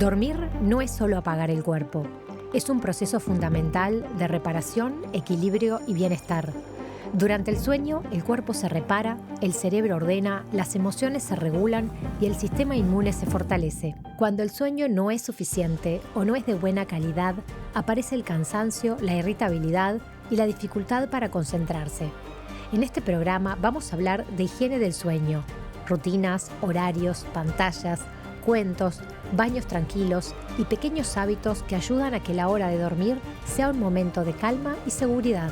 Dormir no es solo apagar el cuerpo, es un proceso fundamental de reparación, equilibrio y bienestar. Durante el sueño, el cuerpo se repara, el cerebro ordena, las emociones se regulan y el sistema inmune se fortalece. Cuando el sueño no es suficiente o no es de buena calidad, aparece el cansancio, la irritabilidad y la dificultad para concentrarse. En este programa vamos a hablar de higiene del sueño, rutinas, horarios, pantallas, cuentos, baños tranquilos y pequeños hábitos que ayudan a que la hora de dormir sea un momento de calma y seguridad.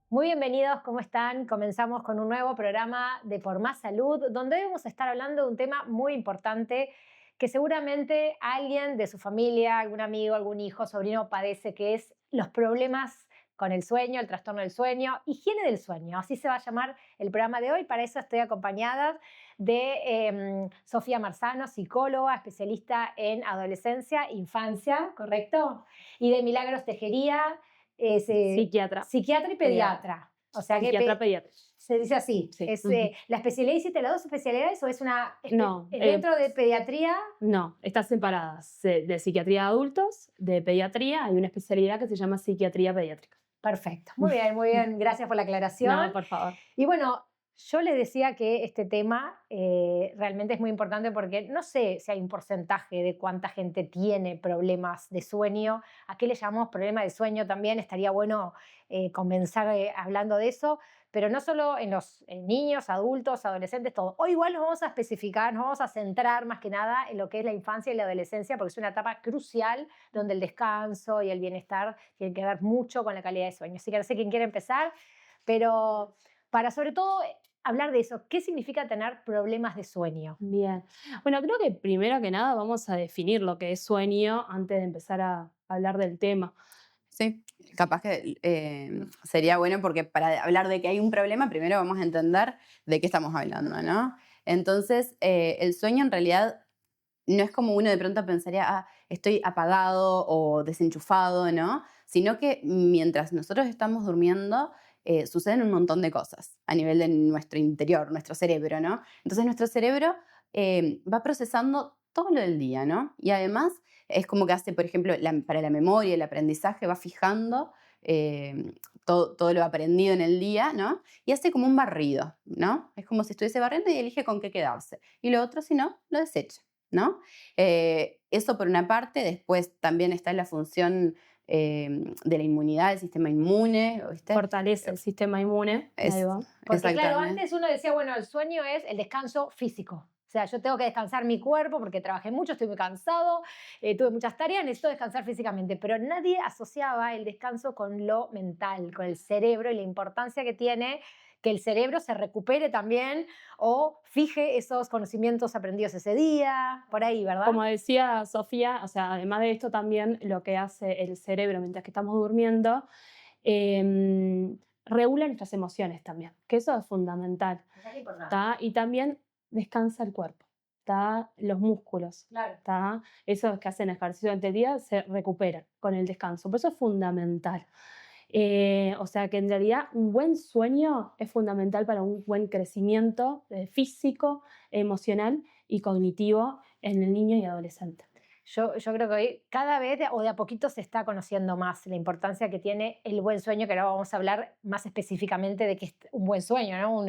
Muy bienvenidos, ¿cómo están? Comenzamos con un nuevo programa de Por Más Salud, donde debemos estar hablando de un tema muy importante que seguramente alguien de su familia, algún amigo, algún hijo, sobrino padece, que es los problemas con el sueño, el trastorno del sueño, higiene del sueño, así se va a llamar el programa de hoy. Para eso estoy acompañada de Sofía Marzano, psicóloga, especialista en adolescencia, infancia, ¿correcto? Y de Milagros Tejería, psiquiatra y pediatra. O sea Psiquiatra, que pediatra. se dice así. Sí. Es, ¿la especialidad hiciste las dos especialidades o es una No, dentro de pediatría? No, están separadas. De psiquiatría de adultos, de pediatría, hay una especialidad que se llama psiquiatría pediátrica. Perfecto, muy bien, muy bien. Gracias por la aclaración. No, por favor. Y bueno, yo les decía que este tema realmente es muy importante porque no sé si hay un porcentaje de cuánta gente tiene problemas de sueño. ¿A qué le llamamos problema de sueño también? Estaría bueno comenzar hablando de eso, pero no solo en los niños, adultos, adolescentes, todo. Hoy igual nos vamos a especificar, nos vamos a centrar más que nada en lo que es la infancia y la adolescencia, porque es una etapa crucial donde el descanso y el bienestar tienen que ver mucho con la calidad de sueño. Así que no sé quién quiere empezar, pero para sobre todo hablar de eso, ¿qué significa tener problemas de sueño? Bien. Bueno, creo que primero que nada vamos a definir lo que es sueño antes de empezar a hablar del tema. Sí, capaz que sería bueno porque para hablar de que hay un problema, primero vamos a entender de qué estamos hablando, ¿no? Entonces, el sueño en realidad no es como uno de pronto pensaría, estoy apagado o desenchufado, ¿no? Sino que mientras nosotros estamos durmiendo, suceden un montón de cosas a nivel de nuestro interior, nuestro cerebro, ¿no? Entonces nuestro cerebro va procesando todo lo del día, ¿no? Y además es como que hace, por ejemplo, para la memoria, el aprendizaje, va fijando todo lo aprendido en el día, ¿no? Y hace como un barrido, ¿no? Es como si estuviese barriendo y elige con qué quedarse. Y lo otro, si no, lo desecha, ¿no? Eso por una parte. Después también está la función de la inmunidad, del sistema inmune, ¿viste? Fortalece el sistema inmune. Ahí va. Porque claro, antes uno decía, bueno, el sueño es el descanso físico. O sea, yo tengo que descansar mi cuerpo porque trabajé mucho, estoy muy cansado, tuve muchas tareas, necesito descansar físicamente. Pero nadie asociaba el descanso con lo mental, con el cerebro y la importancia que tiene que el cerebro se recupere también o fije esos conocimientos aprendidos ese día, por ahí, ¿verdad? Como decía Sofía, o sea, además de esto también lo que hace el cerebro mientras que estamos durmiendo, regula nuestras emociones también, que eso es fundamental. ¿Tá? Y también descansa el cuerpo, ¿tá? Los músculos, claro. ¿tá? Esos que hacen ejercicio durante el día se recuperan con el descanso, por eso es fundamental. O sea que en realidad un buen sueño es fundamental para un buen crecimiento físico, emocional y cognitivo en el niño y adolescente. Yo creo que hoy cada vez o de a poquito se está conociendo más la importancia que tiene el buen sueño, que ahora vamos a hablar más específicamente de qué es un buen sueño, ¿no?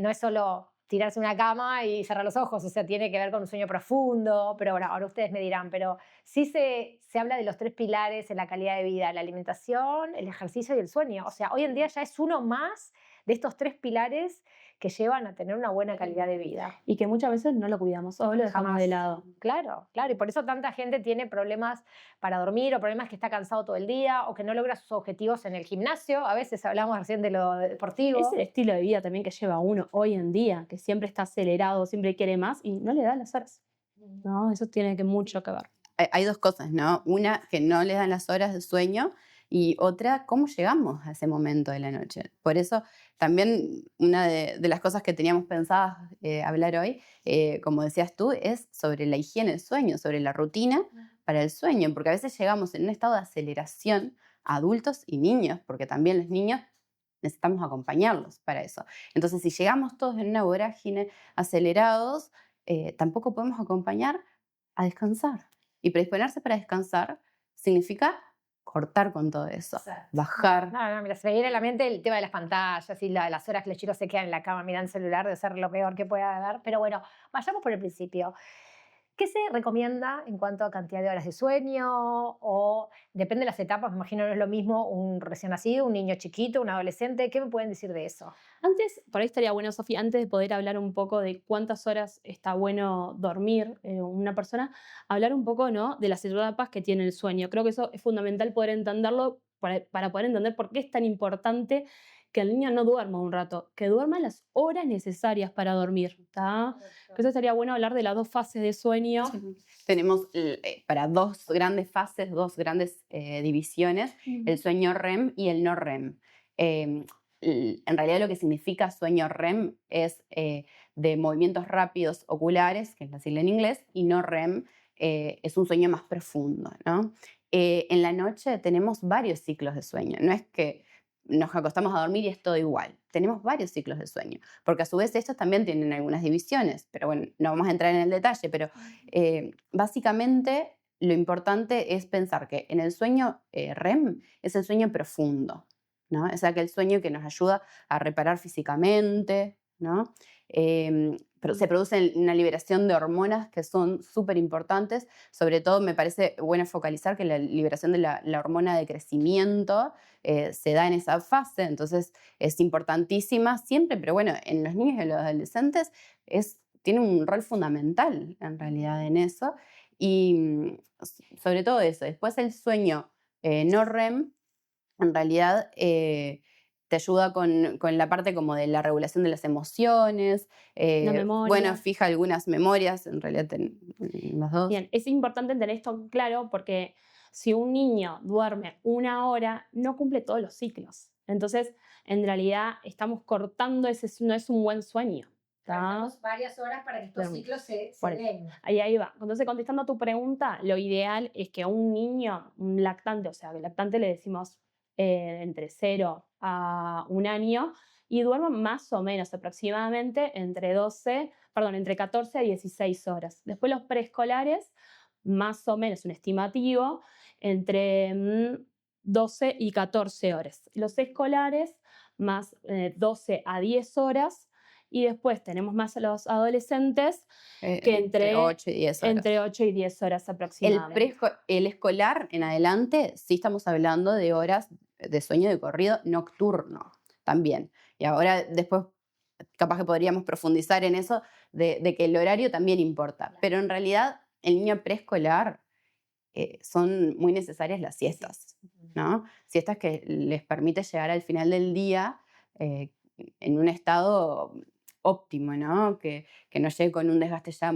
No es solo tirarse en una cama y cerrar los ojos, o sea, tiene que ver con un sueño profundo, pero bueno, ahora ustedes me dirán, pero sí se habla de los 3 pilares en la calidad de vida: la alimentación, el ejercicio y el sueño. O sea, hoy en día ya es uno más de estos 3 pilares que llevan a tener una buena calidad de vida. Y que muchas veces no lo cuidamos o lo dejamos de lado. Claro, claro, y por eso tanta gente tiene problemas para dormir o problemas que está cansado todo el día o que no logra sus objetivos en el gimnasio. A veces hablamos recién de lo deportivo. Es el estilo de vida también que lleva uno hoy en día, que siempre está acelerado, siempre quiere más y no le da las horas. No, eso tiene mucho que ver. Hay dos cosas, ¿no? Una, que no les dan las horas de sueño, y otra, cómo llegamos a ese momento de la noche. Por eso también una de las cosas que teníamos pensadas hablar hoy, como decías tú, es sobre la higiene del sueño, sobre la rutina para el sueño, porque a veces llegamos en un estado de aceleración, adultos y niños, porque también los niños necesitamos acompañarlos para eso. Entonces, si llegamos todos en una vorágine, acelerados, tampoco podemos acompañar a descansar. Y predisponerse para descansar significa cortar con todo eso, Exacto. bajar. No, mira, se me viene a la mente el tema de las pantallas y las horas que los chicos se quedan en la cama mirando el celular, de ser lo peor que pueda haber. Pero bueno, vayamos por el principio. ¿Qué se recomienda en cuanto a cantidad de horas de sueño? O depende de las etapas, me imagino no es lo mismo un recién nacido, un niño chiquito, un adolescente. ¿Qué me pueden decir de eso? Antes, por ahí estaría bueno, Sofía, antes de poder hablar un poco de cuántas horas está bueno dormir una persona, hablar un poco, ¿no?, de las etapas que tiene el sueño. Creo que eso es fundamental poder entenderlo para poder entender por qué es tan importante que el niño no duerma un rato, que duerma las horas necesarias para dormir, ¿está? Entonces estaría bueno hablar de las 2 fases de sueño. Sí. Tenemos para 2 grandes fases, 2 grandes divisiones, el sueño REM y el no REM. En realidad lo que significa sueño REM es de movimientos rápidos oculares, que es la sigla en inglés, y no REM es un sueño más profundo, ¿no? En la noche tenemos varios ciclos de sueño, no es que nos acostamos a dormir y es todo igual. Tenemos varios ciclos de sueño, porque a su vez estos también tienen algunas divisiones, pero bueno, no vamos a entrar en el detalle, pero básicamente lo importante es pensar que en el sueño REM es el sueño profundo, ¿no? Es aquel sueño que nos ayuda a reparar físicamente, ¿no? Pero se produce una liberación de hormonas que son súper importantes. Sobre todo me parece bueno focalizar que la liberación de la hormona de crecimiento se da en esa fase, entonces es importantísima siempre, pero bueno, en los niños y los adolescentes tiene un rol fundamental en realidad en eso. Y sobre todo eso, después el sueño no REM, en realidad te ayuda con la parte como de la regulación de las emociones, La memoria. bueno, fija algunas memorias, en realidad las 2. Bien, es importante tener esto claro porque si un niño duerme 1 hora, no cumple todos los ciclos. Entonces, en realidad, estamos cortando no es un buen sueño. Tenemos varias horas para que estos Bien. ciclos se Bueno, den. ahí va. Entonces, contestando a tu pregunta, lo ideal es que un niño, un lactante, o sea, que lactante le decimos entre 0 a 1 año, y duerma más o menos aproximadamente entre 14 a 16 horas. Después los preescolares, más o menos un estimativo, entre 12 y 14 horas. Los escolares, más 12 a 10 horas. Y después tenemos más a los adolescentes, que entre 8 y 10 horas. Entre 8 y 10 horas aproximadamente. El escolar en adelante, sí estamos hablando de horas de sueño de corrido nocturno también. Y ahora después capaz que podríamos profundizar en eso de que el horario también importa. Pero en realidad el niño preescolar son muy necesarias las siestas, ¿no? Siestas que les permite llegar al final del día en un estado óptimo, ¿no? Que no llegue con un desgaste ya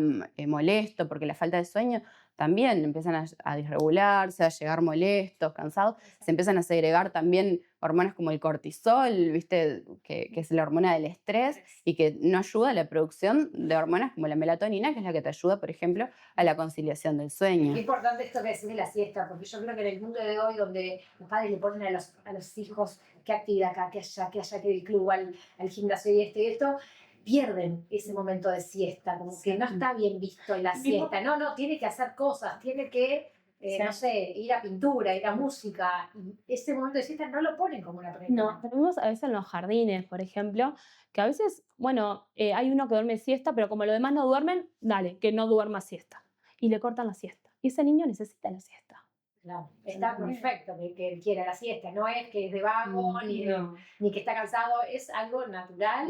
molesto, porque la falta de sueño también empiezan a disregularse, a llegar molestos, cansados. Se empiezan a segregar también hormonas como el cortisol, ¿viste? Que es la hormona del estrés y que no ayuda a la producción de hormonas como la melatonina, que es la que te ayuda, por ejemplo, a la conciliación del sueño. Qué importante esto que decís de la siesta, porque yo creo que en el mundo de hoy, donde los padres le ponen a los hijos qué actividad acá, que allá, que el club, al gimnasio y esto, pierden ese momento de siesta, como que no está bien visto en la siesta. No, tiene que hacer cosas, tiene que, no sé, ir a pintura, ir a música. Y ese momento de siesta no lo ponen como una prioridad. No, tenemos a veces en los jardines, por ejemplo, que a veces, bueno, hay uno que duerme siesta, pero como los demás no duermen, dale, que no duerma siesta. Y le cortan la siesta. Y ese niño necesita la siesta. Claro, está perfecto que él quiera la siesta, no es que es de vago, ni que está cansado, es algo natural.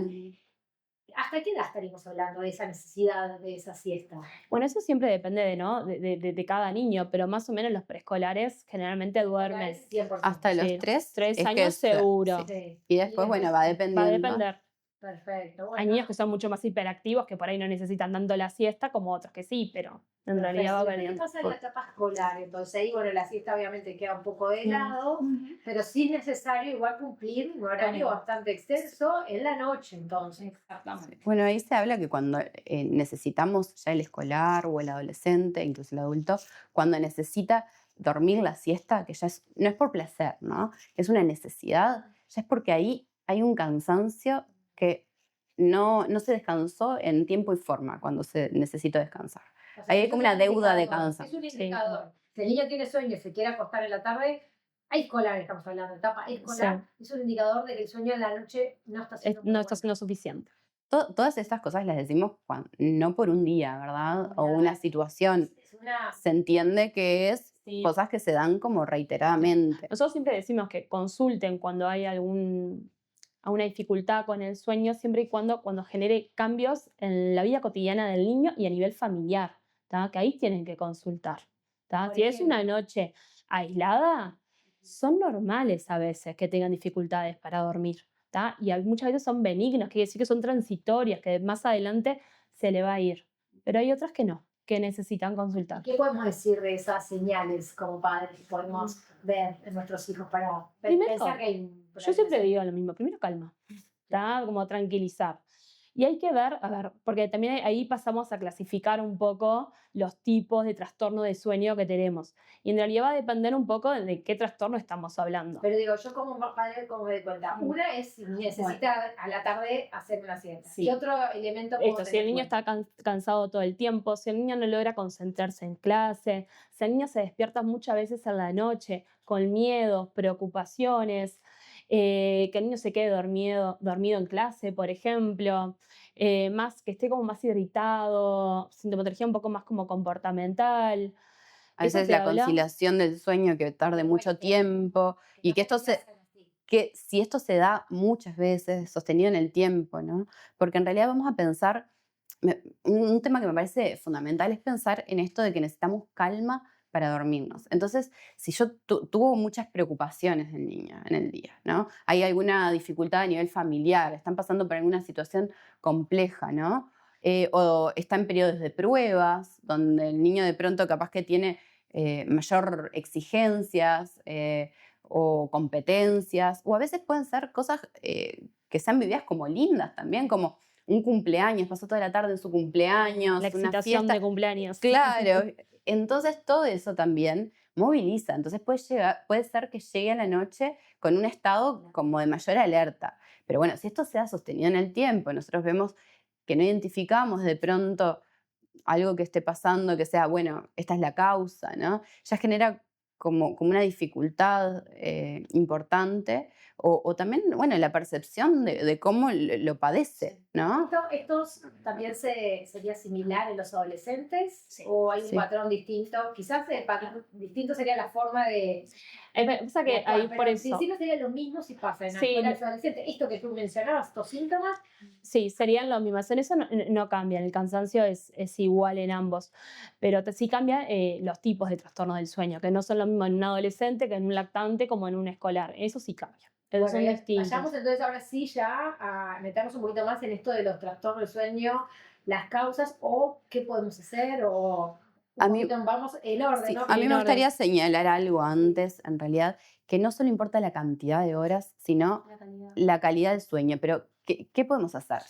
¿Hasta qué edad estaríamos hablando de esa necesidad de esa siesta? Bueno, eso siempre depende de cada niño, pero más o menos los preescolares generalmente duermen 100%. Hasta los Sí, 3 años seguro. Sí. Y después, bueno, va dependiendo. Va a depender. Perfecto. Bueno, Hay niños que son mucho más hiperactivos, que por ahí no necesitan tanto la siesta, como otros que sí, pero en realidad va ¿qué variando. pasa en la etapa escolar? Entonces ahí, bueno, la siesta obviamente queda un poco de lado, pero sí es necesario igual cumplir un horario bastante extenso en la noche, entonces. Exactamente. Bueno, ahí se habla que cuando necesitamos ya el escolar o el adolescente, incluso el adulto, cuando necesita dormir la siesta, que ya no es por placer, ¿no? Es una necesidad, ya es porque ahí hay un cansancio que no se descansó en tiempo y forma cuando se necesitó descansar. O sea, Ahí hay eso como es una un deuda de indicador, cansancio. es un Sí. indicador. Si el niño tiene sueño y se quiere acostar en la tarde, hay escolar, estamos hablando, etapa escolar, es un indicador de que el sueño en la noche no está siendo muy No está bueno. siendo suficiente. Todas estas cosas las decimos no por un día, ¿verdad? O una situación. Es una... Se entiende que es Sí. cosas que se dan como reiteradamente. Nosotros siempre decimos que consulten cuando hay alguna dificultad con el sueño, siempre y cuando genere cambios en la vida cotidiana del niño y a nivel familiar, ¿tá? Que ahí tienen que consultar, ¿tá? Por Si es una ejemplo. noche aislada, son normales a veces que tengan dificultades para dormir, ¿tá? Y muchas veces son benignas, quiere decir que son transitorias, que más adelante se le va a ir. Pero hay otras que no, que necesitan consultar. ¿Qué podemos decir de esas señales como padres que podemos ver en nuestros hijos para Primero, pensar que hay un Yo problema? siempre digo lo mismo, primero calma, ¿tá? Como tranquilizar. Y hay que ver, a ver, porque también ahí pasamos a clasificar un poco los tipos de trastorno de sueño que tenemos. Y en realidad va a depender un poco de qué trastorno estamos hablando. Pero digo, yo como padre, como me doy cuenta, una es si necesita a la tarde hacer una siesta. Sí. ¿Qué otro elemento puedo Esto, si tener el en niño cuenta? está cansado todo el tiempo, si el niño no logra concentrarse en clase, si el niño se despierta muchas veces en la noche con miedos, preocupaciones, que el niño se quede dormido en clase, por ejemplo, más, que esté como más irritado, sintomatología un poco más como comportamental. A Eso veces se la habla. conciliación del sueño que tarde mucho tiempo y que que si esto se da muchas veces, sostenido en el tiempo, ¿no? Porque en realidad vamos a pensar, un tema que me parece fundamental es pensar en esto de que necesitamos calma para dormirnos. Entonces, si yo tuvo muchas preocupaciones el niño en el día, ¿no? Hay alguna dificultad a nivel familiar, están pasando por alguna situación compleja, ¿no? O está en periodos de pruebas, donde el niño de pronto capaz que tiene mayor exigencias o competencias, o a veces pueden ser cosas que sean vividas como lindas también, como un cumpleaños, pasó toda la tarde en su cumpleaños, La una excitación fiesta. de cumpleaños. Claro, entonces todo eso también moviliza, entonces puede ser que llegue a la noche con un estado como de mayor alerta. Pero bueno, si esto se ha sostenido en el tiempo, nosotros vemos que no identificamos de pronto algo que esté pasando, que sea, bueno, esta es la causa, ¿no? Ya genera como una dificultad importante o también, bueno, la percepción de cómo lo padece, ¿no? ¿Esto también sería similar en los adolescentes? Sí. ¿O hay un Sí. patrón distinto? Quizás el patrón distinto sería la forma de... Pasa que ahí por pero eso. en principio sería lo mismo si pasa en Sí. los adolescentes. Esto que tú mencionabas, estos síntomas, Sí, serían lo mismo. En eso no cambian, el cansancio es igual en ambos, pero sí cambian los tipos de trastornos del sueño, que no son lo mismo en un adolescente que en un lactante como en un escolar. Eso sí cambia. Esos son distintos. vayamos entonces ahora sí ya a meternos un poquito más en esto de los trastornos del sueño, las causas o qué podemos hacer o vamos el orden, sí, ¿no? a mí En me orden. gustaría señalar algo antes, en realidad, que no solo importa la cantidad de horas, sino la calidad del sueño. Pero, ¿qué podemos hacer?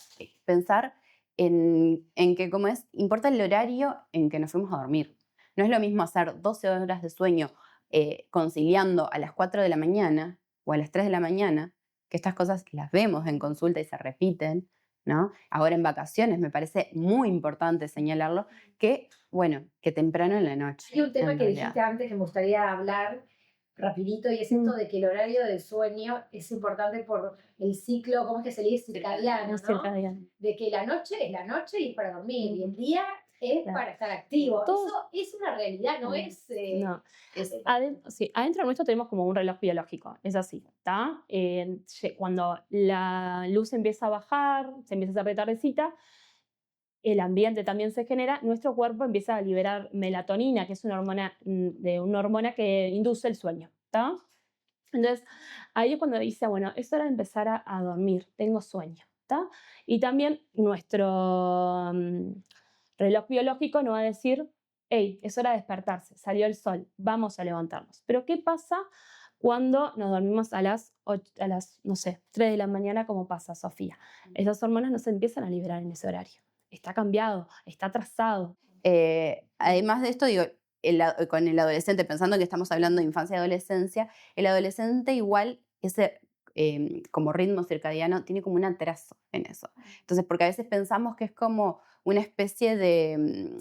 Pensar en que, como importa el horario en que nos fuimos a dormir. No es lo mismo hacer 12 horas de sueño conciliando a las 4 de la mañana o a las 3 de la mañana, que estas cosas las vemos en consulta y se repiten, ¿no? Ahora en vacaciones me parece muy importante señalarlo, que, bueno, que temprano en la noche. Hay un tema en que realidad. dijiste antes que me gustaría hablar rapidito y es esto de que el horario del sueño es importante por el ciclo, ¿cómo es que se le dice? Circadiano, ¿no? Circadiano. De que la noche es la noche y es para dormir y el día es para estar activo. Eso es una realidad, no es... No. Sí, adentro nuestro tenemos como un reloj biológico, es así, ¿está? Cuando la luz empieza a bajar, se empieza a hacer de tardecita, el ambiente también se genera, nuestro cuerpo empieza a liberar melatonina, que es una hormona que induce el sueño, ¿está? Entonces, ahí es cuando dice, bueno, es hora de empezar a dormir, tengo sueño, ¿está? Y también nuestro reloj biológico nos va a decir, hey, es hora de despertarse, salió el sol, vamos a levantarnos. Pero ¿qué pasa cuando nos dormimos a las, no sé, 3 de la mañana, como pasa, Sofía? Esas hormonas no se empiezan a liberar en ese horario. Está cambiado, está atrasado. Además de esto, digo, con el adolescente, pensando que estamos hablando de infancia y adolescencia, el adolescente igual como ritmo circadiano, tiene como un atraso en eso. Entonces, porque a veces pensamos que es como una especie de...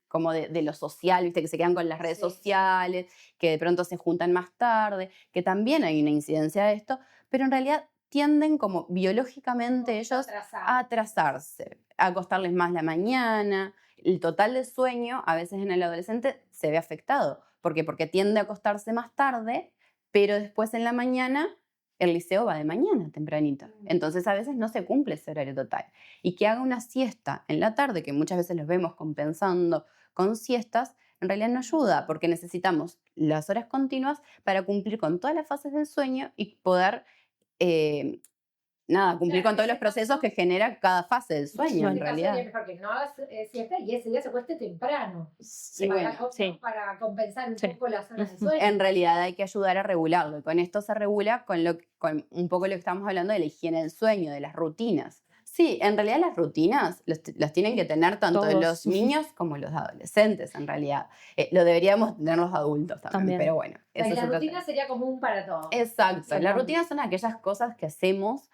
como de lo social, ¿viste? Que se quedan con las redes sociales, que de pronto se juntan más tarde, que también hay una incidencia de esto, pero en realidad tienden como biológicamente ellos a atrasarse, a acostarles más la mañana. El total de sueño a veces en el adolescente se ve afectado. ¿Por qué? Porque tiende a acostarse más tarde, pero después en la mañana el liceo va de mañana, tempranito. Entonces a veces no se cumple ese horario total. Y que haga una siesta en la tarde, que muchas veces los vemos compensando con siestas, en realidad no ayuda, porque necesitamos las horas continuas para cumplir con todas las fases del sueño y poder cumplir con todos los procesos que genera cada fase del sueño, en realidad. Es mejor que no hagas siesta y ese día se acueste temprano. Sí, Para compensar un poco las horas de sueño. En realidad hay que ayudar a regularlo. Y con esto se regula con un poco lo que estamos hablando de la higiene del sueño, de las rutinas. Sí, en realidad las rutinas las tienen que tener tanto Todos. los niños como los adolescentes, en realidad. Lo deberíamos tener los adultos también. Pero bueno. Y la rutina sería común para todos. Exacto. Las rutinas son aquellas cosas que hacemos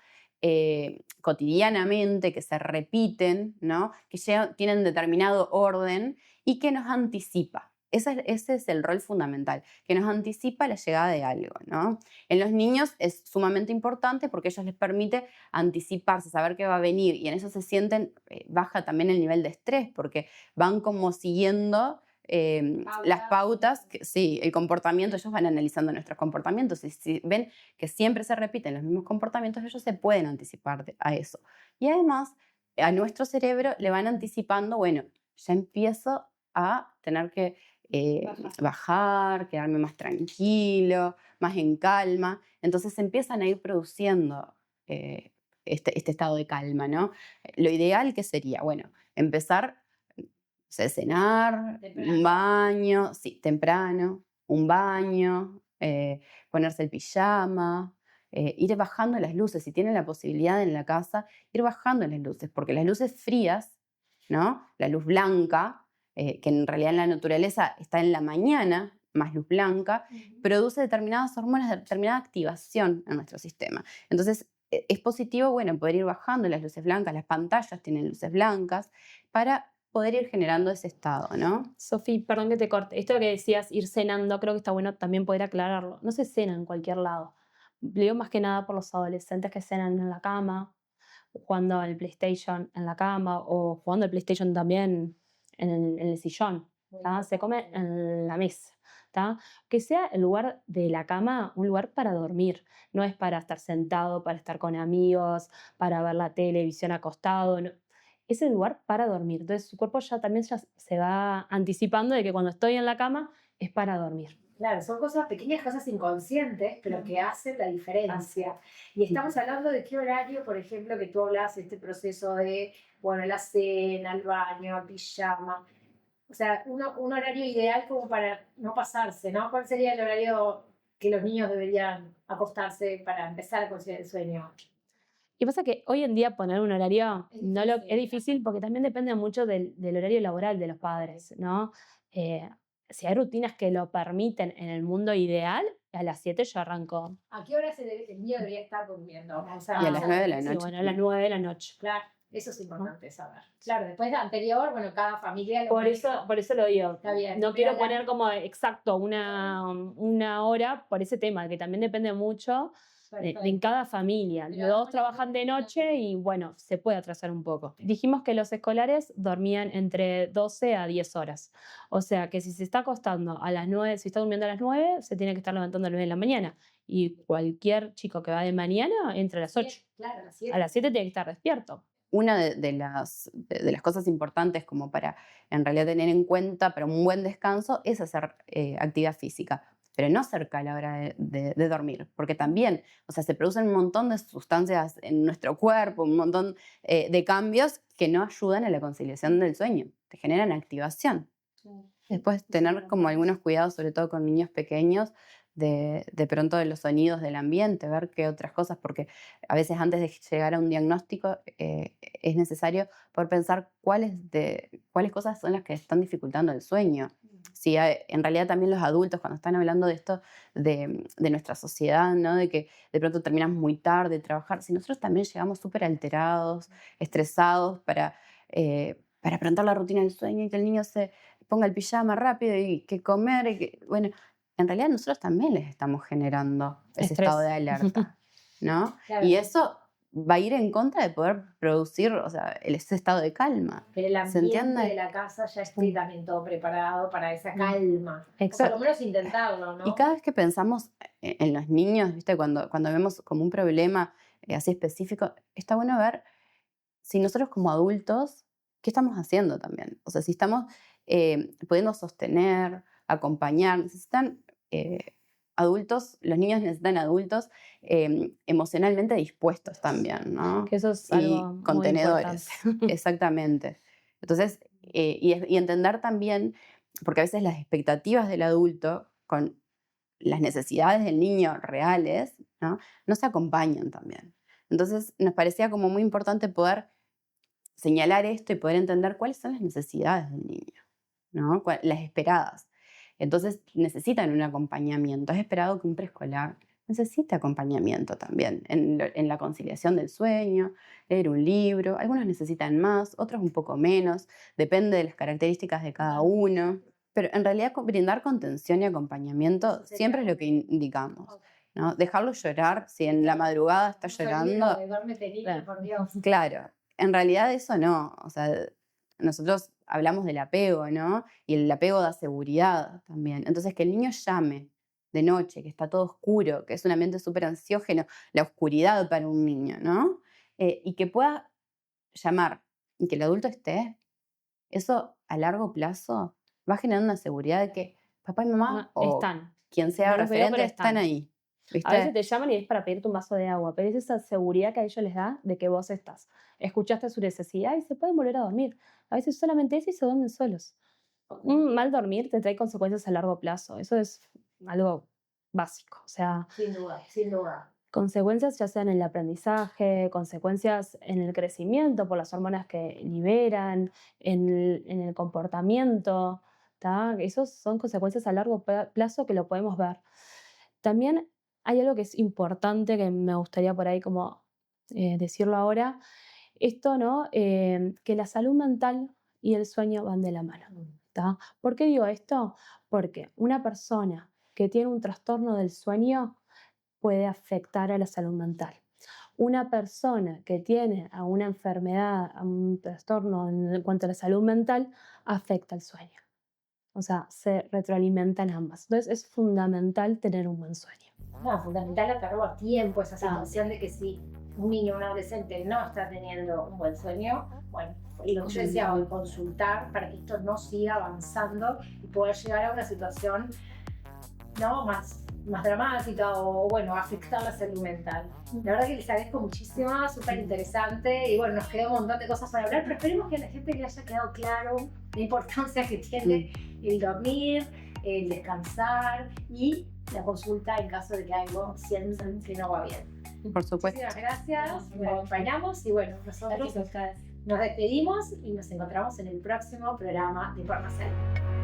cotidianamente, que se repiten, ¿no? Que tienen determinado orden y que nos anticipa. Ese es el rol fundamental, que nos anticipa la llegada de algo, ¿no? En los niños es sumamente importante porque ellos les permite anticiparse, saber qué va a venir, y en eso se sienten, baja también el nivel de estrés porque van como siguiendo las pautas, sí, el comportamiento, ellos van analizando nuestros comportamientos y si ven que siempre se repiten los mismos comportamientos, ellos se pueden anticipar a eso. Y además, a nuestro cerebro le van anticipando, bueno, ya empiezo a tener que bajar, quedarme más tranquilo, más en calma. Entonces empiezan a ir produciendo este estado de calma, ¿no? Lo ideal, ¿qué sería? Bueno, empezar cenar, un baño, sí, temprano, un baño, ponerse el pijama, ir bajando las luces. Si tienen la posibilidad en la casa, ir bajando las luces, porque las luces frías, ¿no? La luz blanca, que en realidad en la naturaleza está en la mañana, más luz blanca, produce determinadas hormonas, determinada activación en nuestro sistema. Entonces, es positivo, bueno, poder ir bajando las luces blancas, las pantallas tienen luces blancas, para poder ir generando ese estado, ¿no? Sofi, perdón que te corte. Esto que decías, ir cenando, creo que está bueno también poder aclararlo. No se cena en cualquier lado. Lo digo más que nada por los adolescentes que cenan en la cama, jugando al PlayStation en la cama o jugando al PlayStation también en el sillón. ¿tá? Se come en la mesa. ¿tá? Que sea el lugar de la cama un lugar para dormir. No es para estar sentado, para estar con amigos, para ver la televisión acostado. No. Es el lugar para dormir. Entonces su cuerpo ya se va anticipando de que cuando estoy en la cama es para dormir. Claro, son pequeñas cosas inconscientes, pero que hacen la diferencia. Y estamos hablando de qué horario, por ejemplo, que tú hablas, este proceso de, bueno, la cena, el baño, el pijama. O sea, un horario ideal como para no pasarse, ¿no? ¿Cuál sería el horario que los niños deberían acostarse para empezar a conciliar el sueño? Y pasa que hoy en día poner un horario es difícil porque también depende mucho del horario laboral de los padres, ¿no? Si hay rutinas que lo permiten en el mundo ideal, a las 7 yo arranco. ¿A qué hora el niño debería estar durmiendo? O sea, Y a las 9 de la noche. Sí, bueno, a las 9 de la noche. Claro, eso es importante saber. Claro, después de anterior, bueno, cada familia lo Por eso lo digo. Está bien. No quiero poner como exacto una hora por ese tema, que también depende mucho en cada familia. Los dos trabajan de noche y bueno, se puede atrasar un poco. Dijimos que los escolares dormían entre 12 a 10 horas. O sea que si se está acostando a las 9, si está durmiendo a las 9, se tiene que estar levantando a las 9 de la mañana. Y cualquier chico que va de mañana entra a las 8. Claro, a las 7. A las 7 tiene que estar despierto. Una de las cosas importantes como para en realidad tener en cuenta para un buen descanso es hacer actividad física, pero no cerca a la hora de dormir, porque también, o sea, se producen un montón de sustancias en nuestro cuerpo, un montón de cambios que no ayudan a la conciliación del sueño, te generan activación. Después tener como algunos cuidados, sobre todo con niños pequeños, de pronto de los sonidos del ambiente, ver qué otras cosas, porque a veces antes de llegar a un diagnóstico es necesario poder pensar cuáles cosas son las que están dificultando el sueño. si en realidad también los adultos, cuando están hablando de esto, de nuestra sociedad, ¿no? De que de pronto terminamos muy tarde de trabajar, si nosotros también llegamos súper alterados, estresados para afrontar la rutina del sueño y que el niño se ponga el pijama rápido y que comer, bueno, en realidad nosotros también les estamos generando ese Estrés. estado de alerta, ¿no? Claro. Y eso va a ir en contra de poder producir, o sea, ese estado de calma. Que el ¿Se ambiente entiende? de la casa ya esté también todo preparado para esa calma. O Exacto. por lo menos intentarlo, ¿no? Y cada vez que pensamos en los niños, ¿viste? Cuando vemos como un problema así específico, está bueno ver si nosotros como adultos, ¿qué estamos haciendo también? O sea, si estamos pudiendo sostener, acompañar, necesitan adultos, los niños necesitan adultos emocionalmente dispuestos también, ¿no? Que eso es Y algo muy contenedores, importante. exactamente. Entonces, y entender también, porque a veces las expectativas del adulto con las necesidades del niño reales, ¿no? No se acompañan también. Entonces, nos parecía como muy importante poder señalar esto y poder entender cuáles son las necesidades del niño, ¿no? Las esperadas. Entonces, necesitan un acompañamiento. Es esperado que un preescolar necesite acompañamiento también en la conciliación del sueño, leer un libro. Algunos necesitan más, otros un poco menos. Depende de las características de cada uno. Pero en realidad brindar contención y acompañamiento siempre es lo que indicamos, ¿no? Dejarlo llorar, si en la madrugada está llorando. Por Dios. Claro, en realidad eso no. O sea, nosotros hablamos del apego, ¿no? Y el apego da seguridad también. Entonces, que el niño llame de noche, que está todo oscuro, que es un ambiente súper ansiógeno, la oscuridad para un niño, ¿no? Y que pueda llamar y que el adulto esté, eso a largo plazo va generando una seguridad de que papá y mamá o Están. quien sea No los veo, referente pero están están. ahí. ¿Viste? A veces te llaman y es para pedirte un vaso de agua, pero es esa seguridad que a ellos les da de que vos estás. Escuchaste su necesidad y se pueden volver a dormir. A veces solamente eso y se duermen solos. Un mal dormir te trae consecuencias a largo plazo. Eso es algo básico. O sea, Sin duda, sin duda. consecuencias ya sean en el aprendizaje, consecuencias en el crecimiento por las hormonas que liberan, en el comportamiento. ¿Tá? Esos son consecuencias a largo plazo que lo podemos ver. También hay algo que es importante que me gustaría por ahí como decirlo ahora. Esto, ¿no? Que la salud mental y el sueño van de la mano. ¿Tá? ¿Por qué digo esto? Porque una persona que tiene un trastorno del sueño puede afectar a la salud mental. Una persona que tiene una enfermedad, un trastorno en cuanto a la salud mental, afecta al sueño. O sea, se retroalimentan ambas. Entonces es fundamental tener un buen sueño. No, fundamental atarlo a tiempo, esa situación de que si un niño o un adolescente no está teniendo un buen sueño, bueno, y lo que yo decía hoy, consultar para que esto no siga avanzando y poder llegar a una situación, ¿no? más dramática o, bueno, afectar la salud mental. La verdad que les agradezco muchísimo, súper interesante y, bueno, nos quedó un montón de cosas para hablar, pero esperemos que a la gente le haya quedado claro la importancia que tiene el dormir, el descansar y la consulta en caso de que algo sientan que no va bien. Por supuesto. Muchísimas gracias, nos acompañamos y, bueno, nosotros nos despedimos y nos encontramos en el próximo programa de Por la Salud.